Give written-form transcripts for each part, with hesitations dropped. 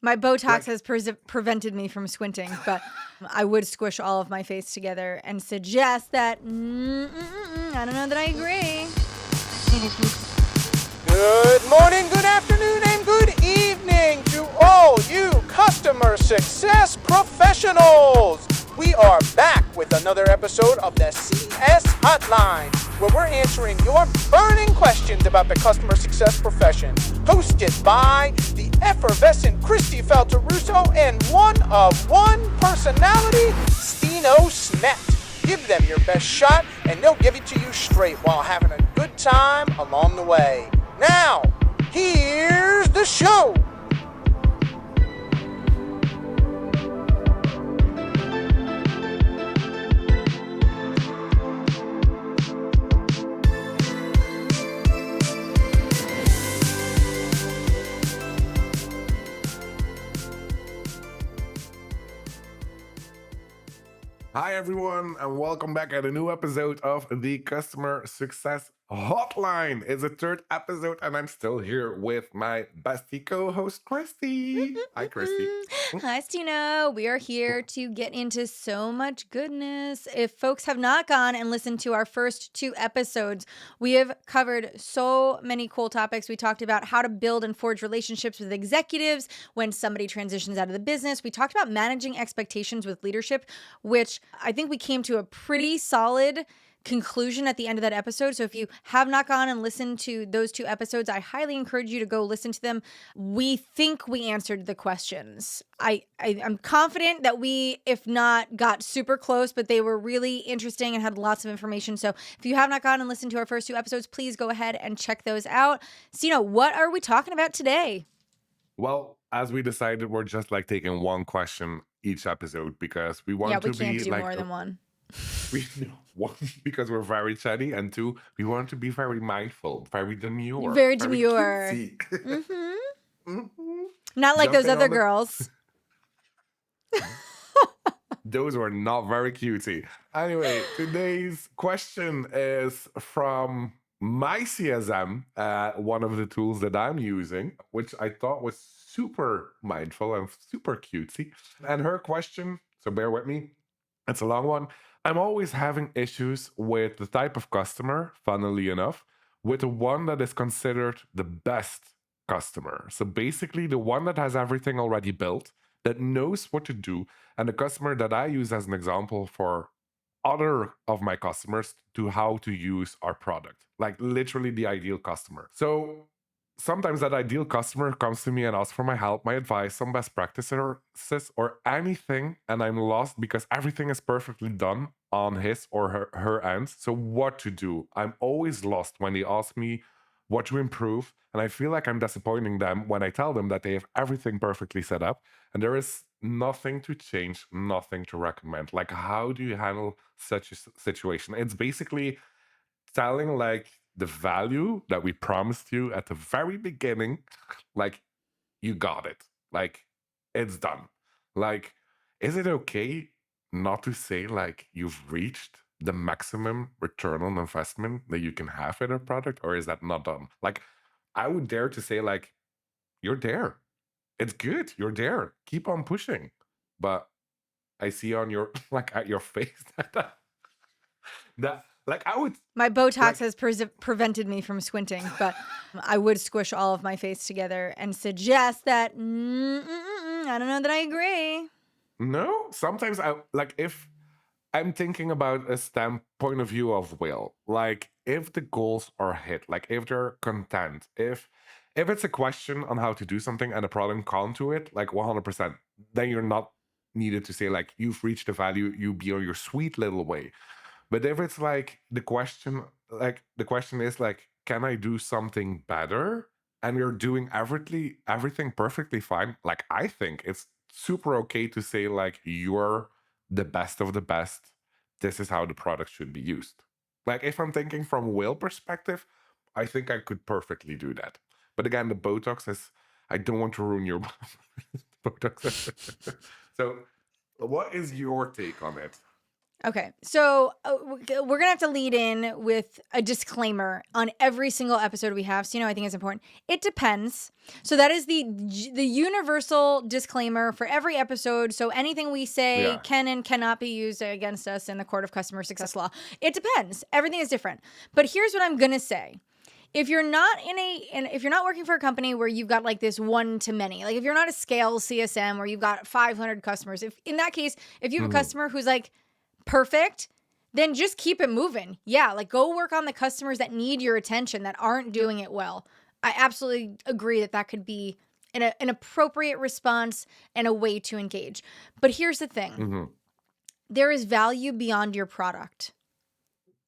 My Botox has prevented me from squinting, but I would squish all of my face together and suggest that, I don't know that I agree. Good morning, good afternoon, and good evening to all you customer success professionals. We are back with another episode of the CS Hotline, where we're answering your burning questions about the customer success profession. Hosted by the effervescent Kristi and one-of-one personality, Stino Smet. Give them your best shot, and they'll give it to you straight while having a good time along the way. Now, here's the show. Hi everyone, and welcome back at a new episode of the Customer Success Hotline. It's the third episode, and I'm still here with my bestie co-host, Kristi. Hi, Kristi. Hi, Stino. We are here to get into so much goodness. If folks have not gone and listened to our first two episodes, we have covered so many cool topics. We talked about how to build and forge relationships with executives when somebody transitions out of the business. We talked about managing expectations with leadership, which I think we came to a pretty solid conclusion at the end of that episode. So if you have not gone and listened to those two episodes, I highly encourage you to go listen to them. We think we answered the questions. I'm confident that we, if not, got super close, but they were really interesting and had lots of information. So if you have not gone and listened to our first two episodes, please go ahead and check those out. Stino, what are we talking about today? Well, as we decided, we're just like taking one question each episode because we want to be can't do like more than one. One, because we're very chatty, and two, we want to be very mindful, very demure. Very demure. Not like those other girls. Those were not very cutesy. Anyway, today's question is from my CSM, one of the tools that I'm using, which I thought was super mindful and super cutesy. And her question, so bear with me, it's a long one. I'm always having issues with the type of customer, funnily enough, with the one that is considered the best customer. So basically the one that has everything already built, that knows what to do, and the customer that I use as an example for other of my customers to how to use our product, like literally the ideal customer. So sometimes that ideal customer comes to me and asks for my help, my advice, some best practices or anything, and I'm lost because everything is perfectly done on his or her end. So what to do? I'm always lost when they ask me what to improve, and I feel like I'm disappointing them when I tell them that they have everything perfectly set up and there is nothing to change, nothing to recommend. Like, how do you handle such a situation? It's basically telling like the value that we promised you at the very beginning, like, you got it, like, it's done. Like, is it okay not to say like you've reached the maximum return on investment that you can have in a product, or is that not done? Like, I would dare to say like, you're there, it's good, you're there, keep on pushing. But I see on your like at your face that like I would. My Botox has prevented me from squinting, but I would squish all of my face together and suggest that, I don't know that I agree. No, sometimes I like if I'm thinking about a standpoint of view of will, like if the goals are hit, like if they're content, if it's a question on how to do something and the problem can't do it, like 100%, then you're not needed to say like you've reached the value, you be on your sweet little way. But if it's like the question is like, can I do something better? And you're doing everything perfectly fine. Like, I think it's super okay to say like you're the best of the best. This is how the product should be used. Like, if I'm thinking from will perspective, I think I could perfectly do that. But again, the Botox is, I don't want to ruin your Botox. So what is your take on it? Okay, so we're gonna have to lead in with a disclaimer on every single episode we have. So I think it's important. It depends. So that is the universal disclaimer for every episode. So anything we say Yeah. can and cannot be used against us in the court of customer success law. It depends. Everything is different. But here's what I'm gonna say. If you're not if you're not working for a company where you've got like this one to many, like if you're not a scale CSM where you've got 500 customers, if in that case, if you have a Hmm. customer who's like perfect, then just keep it moving. Yeah, like go work on the customers that need your attention, that aren't doing it well. I absolutely agree that that could be an appropriate response and a way to engage. But here's the thing. Hmm. There is value beyond your product.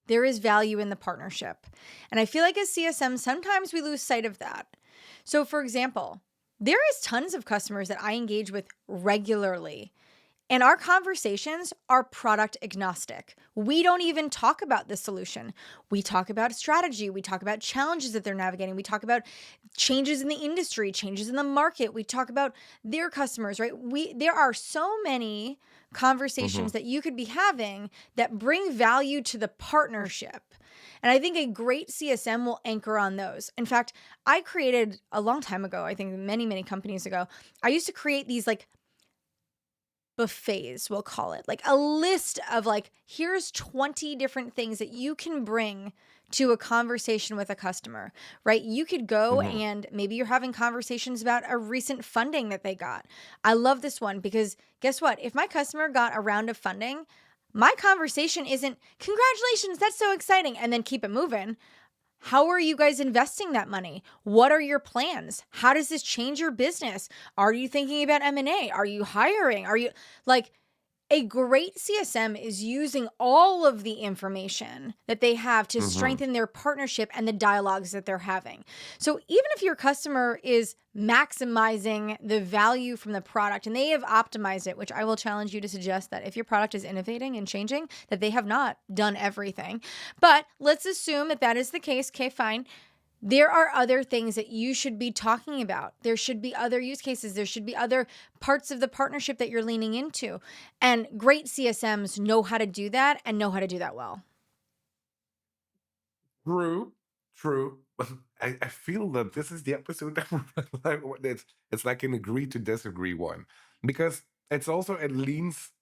There is value in the partnership. And I feel like as CSM, sometimes we lose sight of that. So for example, there is tons of customers that I engage with regularly. And our conversations are product agnostic. We don't even talk about the solution. We talk about strategy. We talk about challenges that they're navigating. We talk about changes in the industry, changes in the market. We talk about their customers, right? There are so many Hmm. conversations that you could be having that bring value to the partnership. And I think a great CSM will anchor on those. In fact, I created a long time ago, I think many, many companies ago, I used to create these like buffets, we'll call it, like a list of like, here's 20 different things that you can bring to a conversation with a customer, right? You could go Hmm. and maybe you're having conversations about a recent funding that they got. I love this one because guess what? If my customer got a round of funding, my conversation isn't, congratulations, that's so exciting, and then keep it moving. How are you guys investing that money? What are your plans? How does this change your business? Are you thinking about M&A? Are you hiring? Are you like a great CSM is using all of the information that they have to Hmm. strengthen their partnership and the dialogues that they're having. So even if your customer is maximizing the value from the product and they have optimized it, which I will challenge you to suggest that if your product is innovating and changing, that they have not done everything. But let's assume that that is the case. Okay, fine. There are other things that you should be talking about. There should be other use cases. There should be other parts of the partnership that you're leaning into. And great CSMs know how to do that and know how to do that well. True, true. I feel that this is the episode that like, it's like an agree to disagree one because it's also it leans.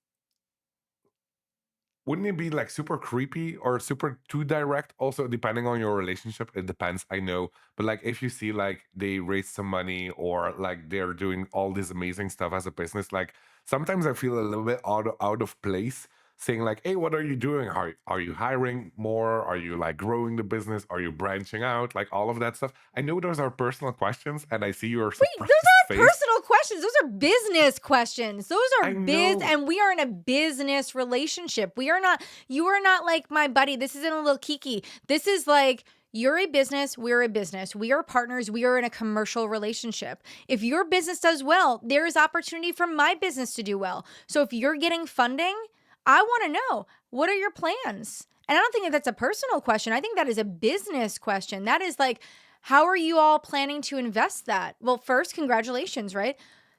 Wouldn't it be like super creepy or super too direct? Also, depending on your relationship, it depends. I know, but like if you see like they raise some money or like they're doing all this amazing stuff as a business, like sometimes I feel a little bit out of place saying like, "Hey, what are you doing? Are you hiring more? Are you like growing the business? Are you branching out? Like all of that stuff." I know those are personal questions, and I see your Wait, those surprised aren't face. personal questions. Those are business questions. Those are I know. and we are in a business relationship. You are not like my buddy. This isn't a little kiki. This is like, you're a business, we're a business. We are partners, we are in a commercial relationship. If your business does well, there is opportunity for my business to do well. So if you're getting funding, I want to know, what are your plans? And I don't think that that's a personal question. I think that is a business question. That is like, how are you all planning to invest that? Well, first, congratulations, right?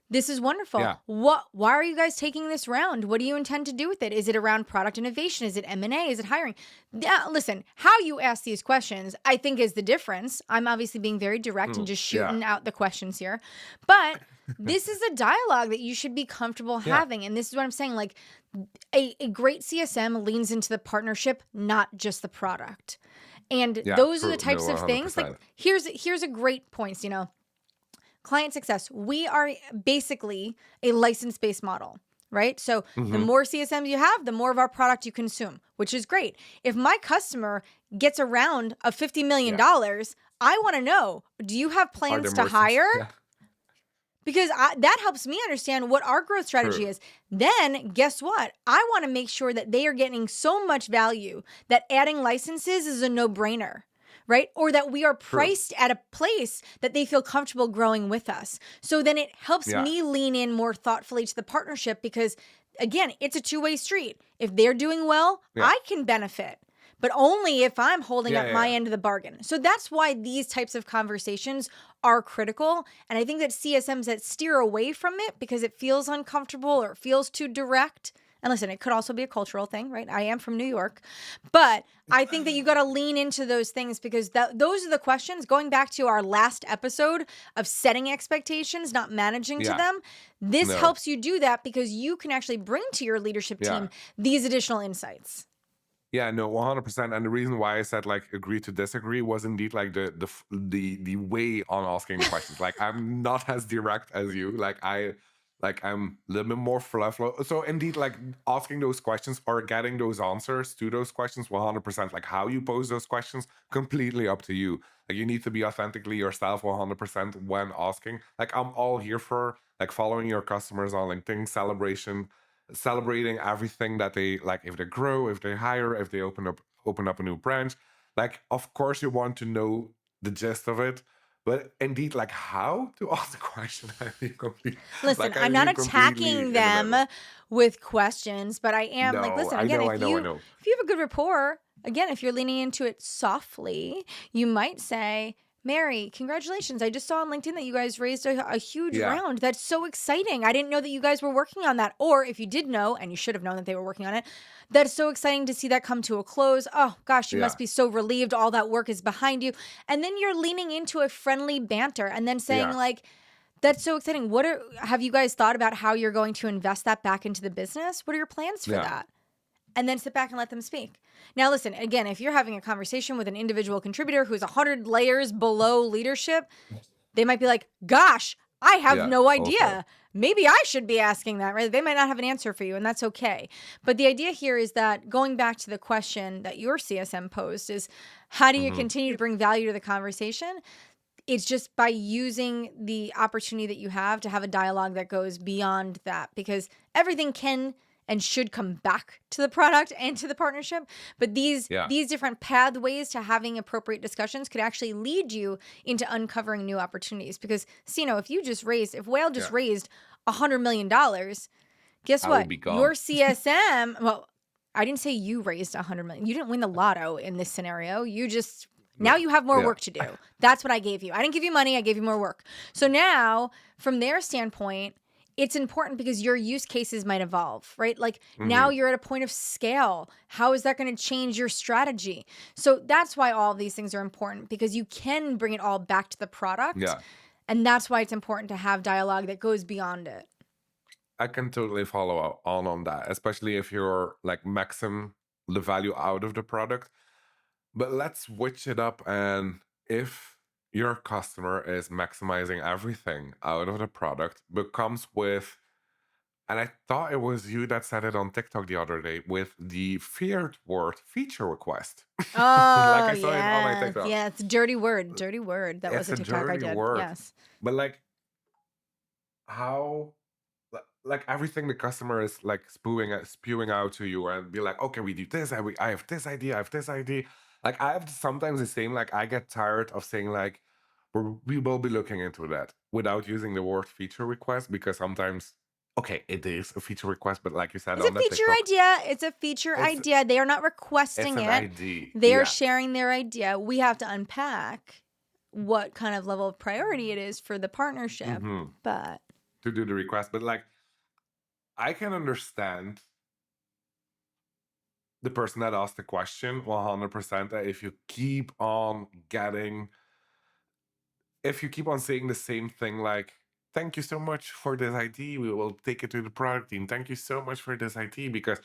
This is wonderful. Yeah. Why are you guys taking this round? What do you intend to do with it? Is it around product innovation? Is it M&A? Is it hiring? Yeah, listen, how you ask these questions, I think, is the difference. I'm obviously being very direct and Mm, just yeah. shooting out the questions here. But this is a dialogue that you should be comfortable Yeah. having. And this is what I'm saying. Like a great CSM leans into the partnership, not just the product. And Yeah. those are the True. No, types one of hundred things. Like percent. here's a great point, client success. We are basically a license-based model, right? So the Hmm. more CSMs you have, the more of our product you consume, which is great. If my customer gets a round of $50 million, Yeah. I want to know, do you have Are there plans to more things? hire? Yeah. Because that helps me understand what our growth strategy True. is. Then, guess what? I want to make sure that they are getting so much value that adding licenses is a no-brainer, right? Or that we are True. priced at a place that they feel comfortable growing with us. So then it helps Yeah. me lean in more thoughtfully to the partnership because, again, it's a two-way street. If they're doing well, Yeah. I can benefit, but only if I'm holding Yeah. up Yeah. my Yeah. end of the bargain. So that's why these types of conversations are critical. And I think that CSMs that steer away from it because it feels uncomfortable or it feels too direct, And listen, it could also be a cultural thing, right? I am from New York, but I think that you got to lean into those things because those are the questions. Going back to our last episode of setting expectations, not managing to Yeah. them, this No. helps you do that because you can actually bring to your leadership Yeah. team these additional insights. Yeah, no, 100%. And the reason why I said like agree to disagree was indeed like the way on asking the questions. Like I'm not as direct as you. I'm a little bit more fluff. So indeed, like asking those questions or getting those answers to those questions, 100%. Like how you pose those questions, completely up to you. Like you need to be authentically yourself 100% when asking. Like I'm all here for like following your customers on LinkedIn, celebrating everything that they like, if they grow, if they hire, if they open up a new branch. Like of course you want to know the gist of it, but indeed like how to ask the question, I leave complete Listen, like I I'm not leave completely attacking in the them middle. with questions, but I am like, No, listen, I again, know, if I know, I you know. if you have a good rapport, again, if you're leaning into it softly, you might say, Mary, congratulations. I just saw on LinkedIn that you guys raised a huge Yeah, round. That's so exciting. I didn't know that you guys were working on that. Or if you did know, and you should have known that they were working on it, that's so exciting to see that come to a close. Oh gosh, you yeah, must be so relieved. All that work is behind you. And then you're leaning into a friendly banter and then saying yeah, like, that's so exciting. Have you guys thought about how you're going to invest that back into the business? What are your plans for yeah, that? And then sit back and let them speak. Now, listen, again, if you're having a conversation with an individual contributor who's 100 layers below leadership, they might be like, gosh, I have yeah, no also. idea. Maybe I should be asking that, right? They might not have an answer for you, and that's okay. But the idea here is that going back to the question that your CSM posed is how do you Hmm. continue to bring value to the conversation? It's just by using the opportunity that you have to have a dialogue that goes beyond that because everything can and should come back to the product and to the partnership, but these Yeah, different pathways to having appropriate discussions could actually lead you into uncovering new opportunities because Sino, if Whale just yeah, raised $100 million, guess I will what, be your gone. CSM, well, I didn't say you raised 100 million. You didn't win the lotto in this scenario. You just now No, you have more yeah, work to do. That's what I gave you. I didn't give you money, I gave you more work. So now, from their standpoint, it's important because your use cases might evolve, right? Like now hmm, you're at a point of scale. How is that going to change your strategy? So that's why all of these things are important because you can bring it all back to the product. yeah. And that's why it's important to have dialogue that goes beyond it. I can totally follow on that, especially if you're like maxim the value out of the product. But let's switch it up. And if your customer is maximizing everything out of the product, but comes with, and I thought it was you that said it on TikTok the other day with the feared word feature request. Like Oh, I saw it on my yes. TikTok. Yeah, it's dirty word. Dirty word. That was It's a a TikTok I dirty did. word. Yes. But like, how like everything the customer is like spewing out to you and be like, okay, we do this, I have this idea, I have this idea. Like I have sometimes the same, like I get tired of saying like we will be looking into that without using the word feature request because sometimes okay, it is a feature request, but like you said It's a on the feature TikTok, idea. It's a feature it's idea. They are not it's requesting an it. ID. They are Yeah. sharing their idea. We have to unpack what kind of level of priority it is for the partnership. Hmm. But To do the request. But like I can understand the person that asked the question 100% that if you keep on saying the same thing like thank you so much for this ID, we will take it to the product team, thank you so much for this ID, because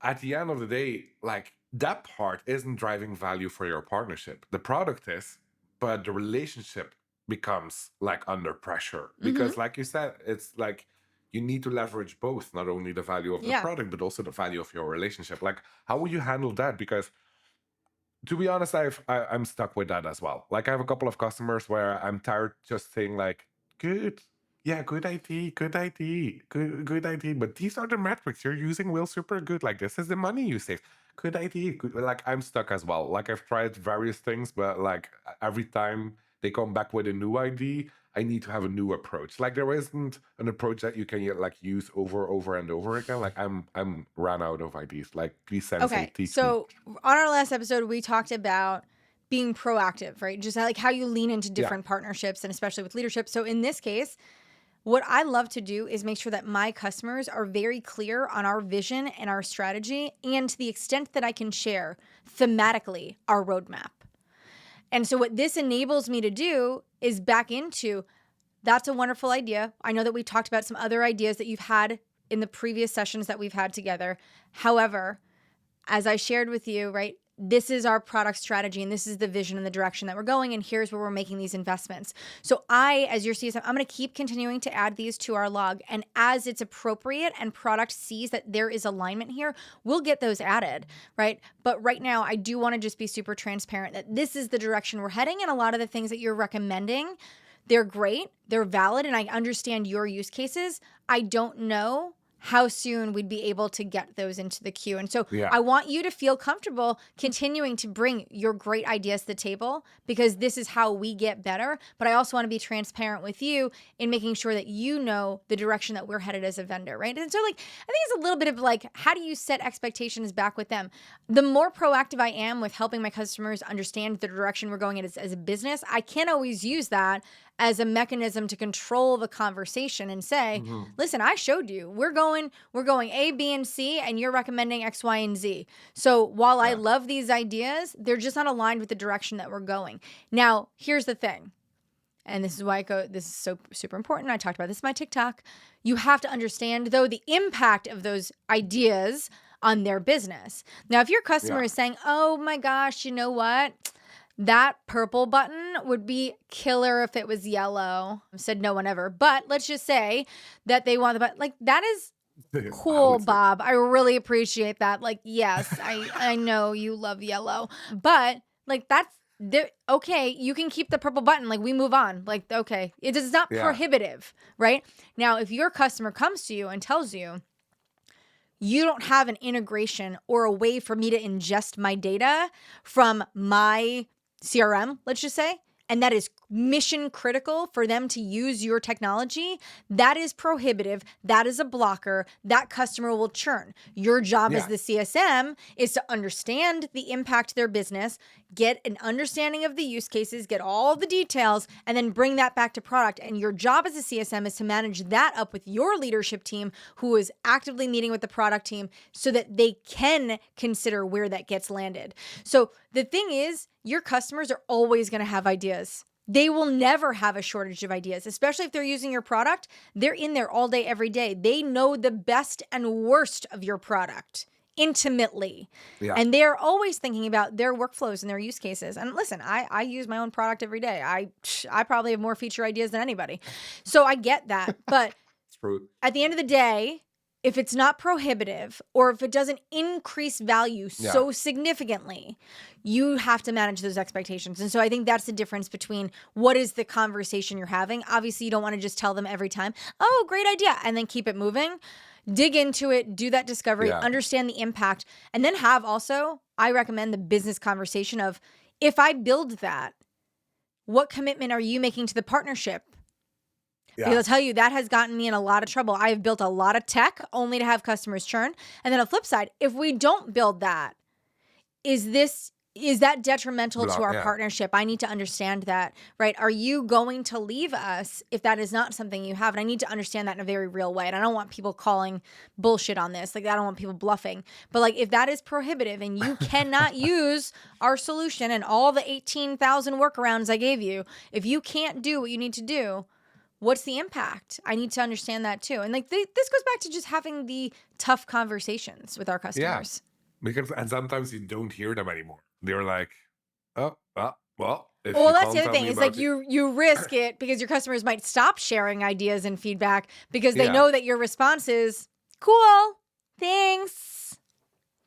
at the end of the day, like that part isn't driving value for your partnership. The product is, but the relationship becomes like under pressure mhm. because like you said, it's like you need to leverage both, not only the value of the Yeah. product but also the value of your relationship. Like how will you handle that? Because to be honest, I'm stuck with that as well. Like I have a couple of customers where I'm tired just saying like, good, yeah, good ID, good ID, good ID. But these are the metrics you're using. Will super good. Like this is the money you save. Good ID. Good. Like I'm stuck as well. Like I've tried various things, but like every time they come back with a new ID, I need to have a new approach. Like there isn't an approach that you can like use over and over again. Like I'm ran out of ideas. Like please sensei, Okay. teach me. So on our last episode, we talked about being proactive, right? Just like how you lean into Yeah. different partnerships and especially with leadership. So in this case, what I love to do is make sure that my customers are very clear on our vision and our strategy, and to the extent that I can share thematically our roadmap. And so what this enables me to do is back into, that's a wonderful idea. I know that we talked about some other ideas that you've had in the previous sessions that we've had together. However, as I shared with you, right, this is our product strategy and this is the vision and the direction that we're going, and here's where we're making these investments. So I, as your CSM, I'm going to keep continuing to add these to our log, and as it's appropriate and product sees that there is alignment here, we'll get those added, right? But right now, I do want to just be super transparent that this is the direction we're heading, and a lot of the things that you're recommending, they're great, they're valid, and I understand your use cases. I don't know how soon we'd be able to get those into the queue. And so Yeah. I want you to feel comfortable continuing to bring your great ideas to the table, because this is how we get better. But I also want to be transparent with you in making sure that you know the direction that we're headed as a vendor, right? And so like, I think it's a little bit of like, how do you set expectations back with them? The more proactive I am with helping my customers understand the direction we're going in as a business, I can't always use that as a mechanism to control the conversation and say, listen, I showed you, we're going A, B, and C, and you're recommending X, Y, and Z. So while I Yeah. love these ideas, they're just not aligned with the direction that we're going. Now, here's the thing. And this is why this is so super important. I talked about this in my TikTok. You have to understand, though, the impact of those ideas on their business. Now, if your customer Yeah. is saying, oh my gosh, you know what? That purple button would be killer if it was yellow. Said no one ever. But let's just say that they want the button. Like, that is I cool, would say. Bob. I really appreciate that. Like, yes, I know you love yellow. But like, that's okay. You can keep the purple button. Like, we move on. Like, okay. It is not Yeah. prohibitive, right? Now, if your customer comes to you and tells you, you don't have an integration or a way for me to ingest my data from my CRM, let's just say, and that is mission critical for them to use your technology, that is prohibitive. That is a blocker. That customer will churn. Your job as Yeah. the CSM is to understand the impact to their business, get an understanding of the use cases, get all the details, and then bring that back to product. And your job as a CSM is to manage that up with your leadership team, who is actively meeting with the product team so that they can consider where that gets landed. So the thing is, your customers are always going to have ideas. They will never have a shortage of ideas, especially if they're using your product. They're in there all day, every day. They know the best and worst of your product intimately. Yeah. And they're always thinking about their workflows and their use cases. And listen, I use my own product every day. I probably have more feature ideas than anybody. So I get that. But It's true. at the end of the day, if it's not prohibitive or if it doesn't increase value so significantly, you have to manage those expectations. And so I think that's the difference between what is the conversation you're having. Obviously, you don't want to just tell them every time, oh, great idea, and then keep it moving. Dig into it, do that discovery, Yeah. understand the impact, and then have also, I recommend the business conversation of, if I build that, what commitment are you making to the partnership? Yeah. Because I'll tell you, that has gotten me in a lot of trouble. I have built a lot of tech only to have customers churn. And then on the flip side, if we don't build that, is that detrimental to our Yeah. partnership? I need to understand that, right? Are you going to leave us if that is not something you have? And I need to understand that in a very real way. And I don't want people calling bullshit on this. Like, I don't want people bluffing. But like, if that is prohibitive and you cannot use our solution and all the 18,000 workarounds I gave you, if you can't do what you need to do, what's the impact? I need to understand that too. And like, this goes back to just having the tough conversations with our customers. And sometimes you don't hear them anymore. They're like, oh, well, if Well, you that's can't the other tell thing. me It's like about it- you risk it because your customers might stop sharing ideas and feedback because they Yeah. know that your response is cool. Thanks.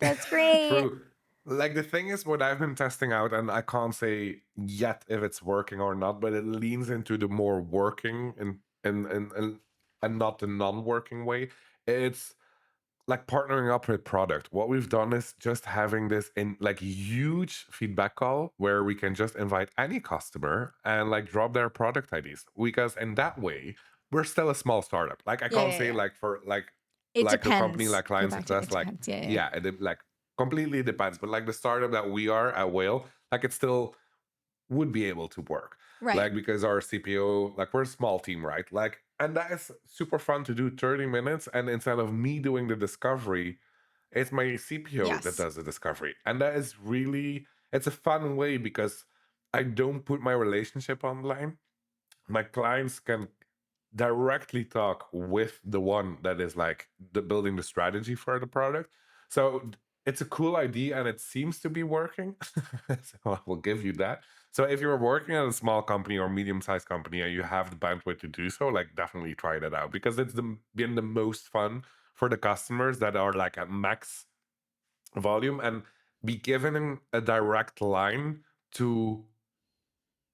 That's great. True. Like, the thing is, what I've been testing out, and I can't say yet if it's working or not, but it leans into the more working and not the non-working way. It's like partnering up with product. What we've done is just having this in like huge feedback call where we can just invite any customer and like drop their product IDs. Because in that way, we're still a small startup. Like, I can't say yeah. like for It like a company depends. like Go Client back to Success, it like depends. Yeah. it like completely depends. But like the startup that we are at Whale, like, it still would be able to work. Right. Like, because our CPO, like, we're a small team, right? Like, and that is super fun to do 30 minutes. And instead of me doing the discovery, it's my CPO that Yes. does the discovery. And that is really, it's a fun way because I don't put my relationship online. My clients can directly talk with the one that is like the building the strategy for the product. So it's a cool idea and it seems to be working. So I will give you that. So if you're working at a small company or medium-sized company and you have the bandwidth to do so, like definitely try that out because it's been the most fun for the customers that are like at max volume and be given a direct line to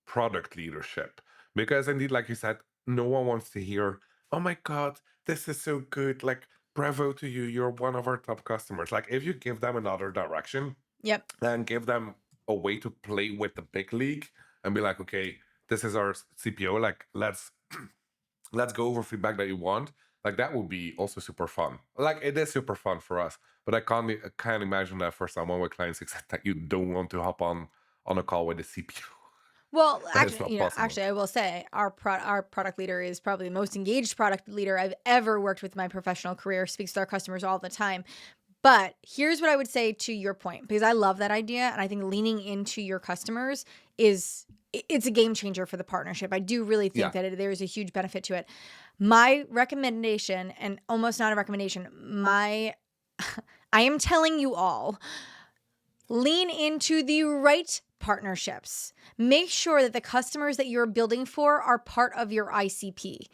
product leadership. Because indeed, like you said, no one wants to hear, oh my God, this is so good. Like, bravo to you. You're one of our top customers. Like, if you give them another direction Yep. and give them a way to play with the big league and be like, okay, this is our CPO. Like, let's go over feedback that you want. Like, that would be also super fun. Like, it is super fun for us. But I can't imagine that for someone with client success that you don't want to hop on a call with the CPO. Well, That is actually, not possible. I will say our product leader is probably the most engaged product leader I've ever worked with in my professional career. Speaks to our customers all the time. But here's what I would say to your point, because I love that idea, and I think leaning into your customers it's a game changer for the partnership. I do really think Yeah. that there's a huge benefit to it. My recommendation, and almost not a recommendation, I am telling you all, lean into the right partnerships. Make sure that the customers that you're building for are part of your ICP.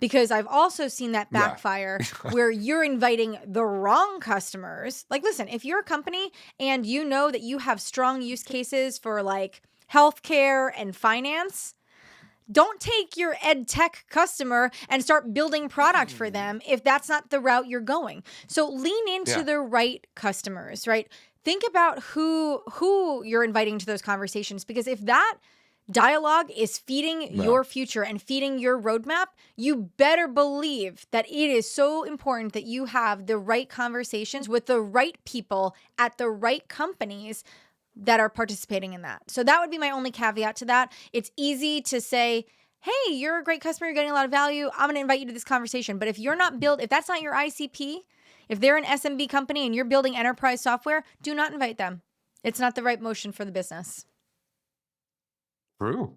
Because I've also seen that Yeah. backfire where you're inviting the wrong customers. Like, listen, if you're a company and you know that you have strong use cases for like healthcare and finance, don't take your ed tech customer and start building product for them if that's not the route you're going. So lean into Yeah. the right customers, right? Think about who you're inviting to those conversations, because if that dialogue is feeding Yeah. your future and feeding your roadmap, you better believe that it is so important that you have the right conversations with the right people at the right companies that are participating in that. So that would be my only caveat to that. It's easy to say, hey, you're a great customer, you're getting a lot of value, I'm going to invite you to this conversation. But if if that's not your ICP, if they're an SMB company and you're building enterprise software, do not invite them. It's not the right motion for the business. True.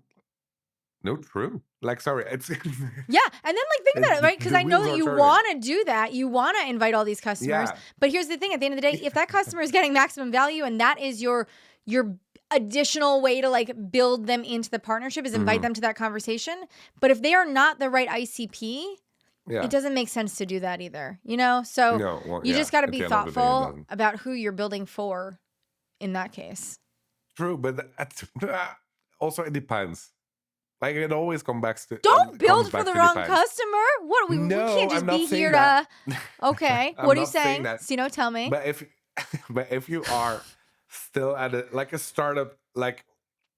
No, true. Like, sorry, it's Yeah. And then like think about it, right? Because the I know wheels that are you turning. want to do that. You want to invite all these customers. Yeah. But here's the thing, at the end of the day, if that customer is getting maximum value and that is your additional way to like build them into the partnership is invite Hmm. them to that conversation. But if they are not the right ICP, it Yeah. doesn't make sense to do that either, you know? So No, well, you yeah. just got to At be the end of the day, it thoughtful doesn't. about who you're building for in that case. True, but also it depends. Like, it always Don't comes build for back the to wrong depends. customer. What we can't No, I'm just not be saying here that. to Okay. I'm What are you not saying saying? that. Stino, tell me. But if but if you are still at a startup, like,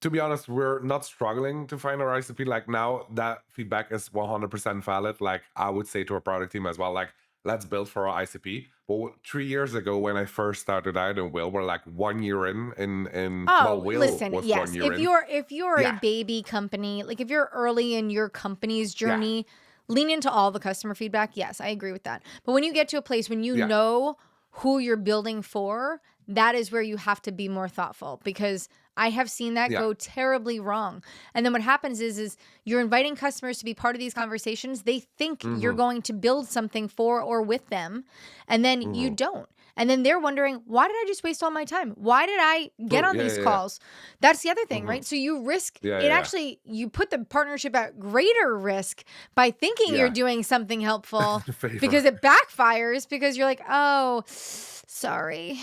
to be honest, we're not struggling to find our ICP. Like, now that feedback is 100% valid. Like, I would say to our product team as well, like, let's build for our ICP. But 3 years ago, when I first started out, and Will were like 1 year well, Oh, Will listen, was one yes. year If in. you're a Yeah. baby company, like if you're early in your company's Yeah. journey, lean into all the customer feedback. Yes, I agree with that. But when you get to a place when you Yeah. know who you're building for, that is where you have to be more thoughtful, because I have seen that Yeah. go terribly wrong. And then what happens is you're inviting customers to be part of these conversations. They think you're Mm-hmm. going to build something for or with them, and then you Mm-hmm. don't. And then they're wondering, why did I just waste all my time? Why did I get True. on Yeah. these Yeah. Yeah. calls? That's the other thing, Mm-hmm. right? So you risk Yeah. it, Yeah. actually, you put the partnership at greater risk by thinking you're Yeah. doing something helpful The favor. because it backfires, because you're like, oh, sorry.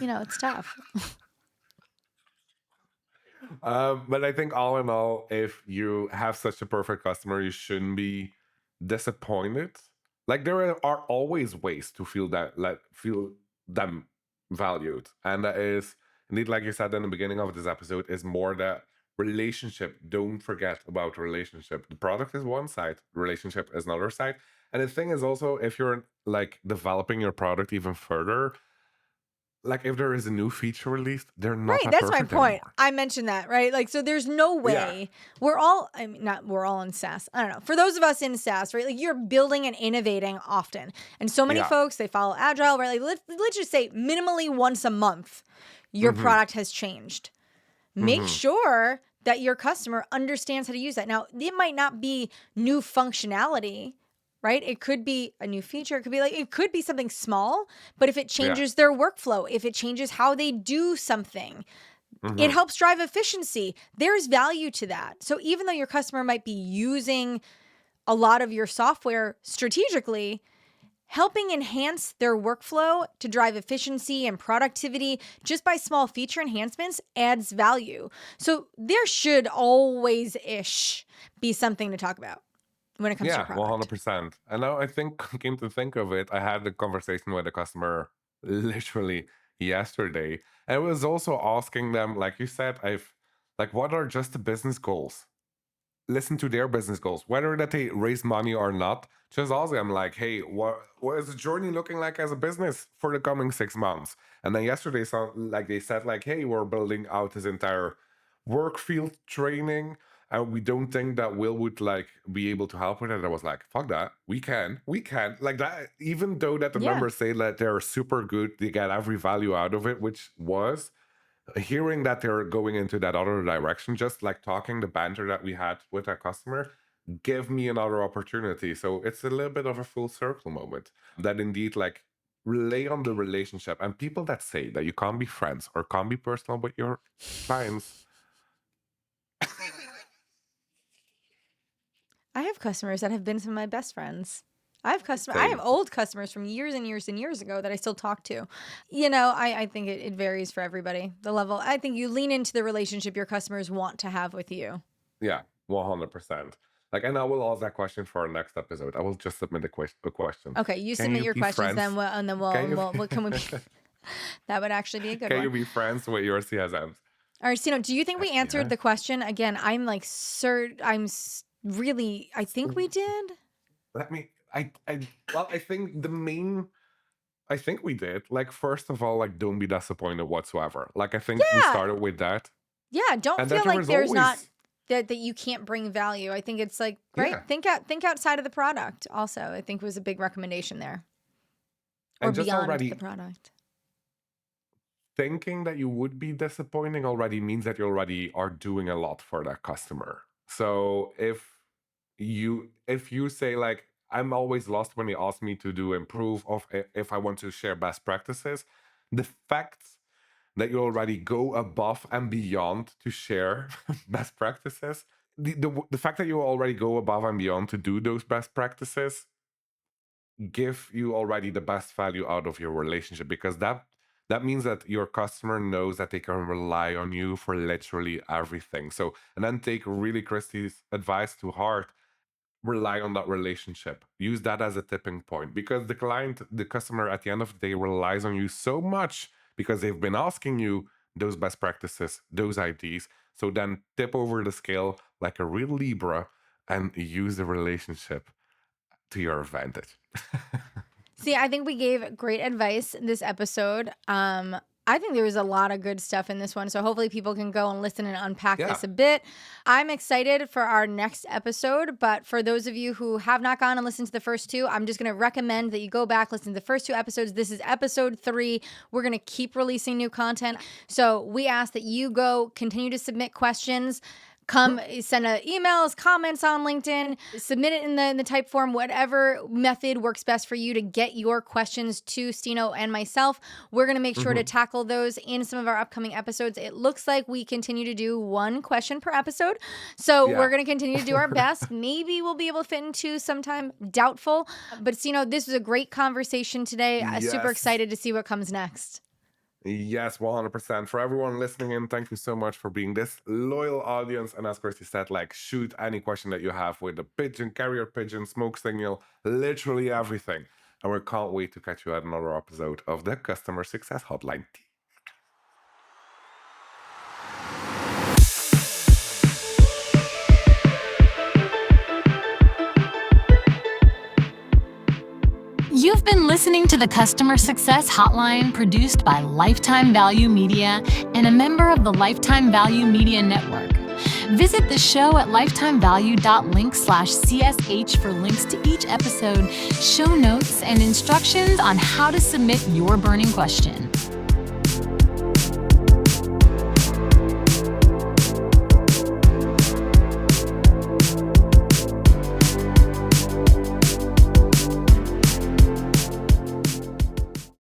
It's tough. But I think all in all, if you have such a perfect customer, you shouldn't be disappointed. Like, there are always ways to feel that, like, feel them valued, and that is indeed, like you said in the beginning of this episode, is more that relationship. Don't forget about relationship. The product is one side, relationship is another side, and the thing is also, if you're like developing your product even further, like if there is a new feature released, they're not Right, that that's my perfect point. anymore. I mentioned that, right? Like, so there's no Yeah. way I mean, not we're all in SaaS. I don't know. For those of us in SaaS, right? Like, you're building and innovating often. And so many Yeah. folks, they follow Agile, right? Like, let's just say minimally once a month, your Mm-hmm. product has changed. Make Mm-hmm. sure that your customer understands how to use that. Now, it might not be new functionality, right? It could be a new feature. It could be something small, but if it Yeah. changes their workflow, if it changes how they do something, it Mm-hmm. helps drive efficiency. There's value to that. So even though your customer might be using a lot of your software strategically, helping enhance their workflow to drive efficiency and productivity just by small feature enhancements adds value. So there should always-ish be something to talk about when it comes to your Yeah, product. 100%. And now I think, came to think of it, I had a conversation with a customer literally yesterday. And I was also asking them, like you said, like, what are just the business goals? Listen to their business goals, whether that they raise money or not. Just ask them, like, hey, what is the journey looking like as a business for the coming 6 months? And then yesterday, like they said, like, hey, we're building out this entire work field training, and we don't think that Will would like be able to help with it. I was like, fuck that, we can like that. Even though that the Yeah. numbers say that they're super good, they get every value out of it, which was hearing that they're going into that other direction, just like talking the banter that we had with our customer, give me another opportunity. So it's a little bit of a full circle moment that indeed like relay on the relationship. And people that say that you can't be friends or can't be personal with your clients. I have customers that have been some of my best friends. I have Same. old customers from years and years and years ago that I still talk to. I think it varies for everybody. The level, I think you lean into the relationship your customers want to have with you. Yeah, 100%. Like, and I will ask that question for our next episode. I will just submit a question. Okay, you Can submit you your be questions, friends? and then Can you what can we be? That would actually be a good can you one. be friends with your CSMs? All right, Stino, do you think we answered Yeah. the question? Again, I'm like, really, I think we did. Let me. Well, I think I think we did. Like, first of all, like, don't be disappointed whatsoever. Like, I think we Yeah. started with that, Yeah, don't and that feel there like was there's not always, that you can't bring value. I think it's like, right? yeah, Think outside of the product also. I think was a big recommendation there. Or and just beyond the already product. thinking that you would be disappointing already means that you already are doing a lot for that customer. So if you say like, I'm always lost when you ask me to do improve of if I want to share best practices, the fact that you already go above and beyond to share best practices, the fact that you already go above and beyond to do those best practices give you already the best value out of your relationship, because that means that your customer knows that they can rely on you for literally everything. So, and then take really Kristi's advice to heart, rely on that relationship, use that as a tipping point, because the customer at the end of the day relies on you so much because they've been asking you those best practices, those ideas. So then tip over the scale like a real Libra and use the relationship to your advantage. See, I think we gave great advice in this episode. I think there was a lot of good stuff in this one. So hopefully people can go and listen and unpack Yeah. this a bit. I'm excited for our next episode. But for those of you who have not gone and listened to the first two, I'm just going to recommend that you go back, listen to the first two episodes. This is episode 3. We're going to keep releasing new content. So we ask that you go continue to submit questions. Come send emails, comments on LinkedIn, submit it in the type form, whatever method works best for you to get your questions to Stino and myself. We're going to make sure to tackle those in some of our upcoming episodes. It looks like we continue to do 1 question per episode. So Yeah. we're going to continue to do our best. Maybe we'll be able to fit into sometime, doubtful. But Stino, this was a great conversation today. Super Yes. excited to see what comes next. Yes, 100%. For everyone listening in, thank you so much for being this loyal audience. And as Kristi said, like, shoot any question that you have with a pigeon, carrier pigeon, smoke signal, literally everything. And we can't wait to catch you at another episode of the Customer Success Hotline. You've been listening to the Customer Success Hotline, produced by Lifetime Value Media and a member of the Lifetime Value Media Network. Visit the show at lifetimevalue.link/CSH for links to each episode, show notes, and instructions on how to submit your burning question.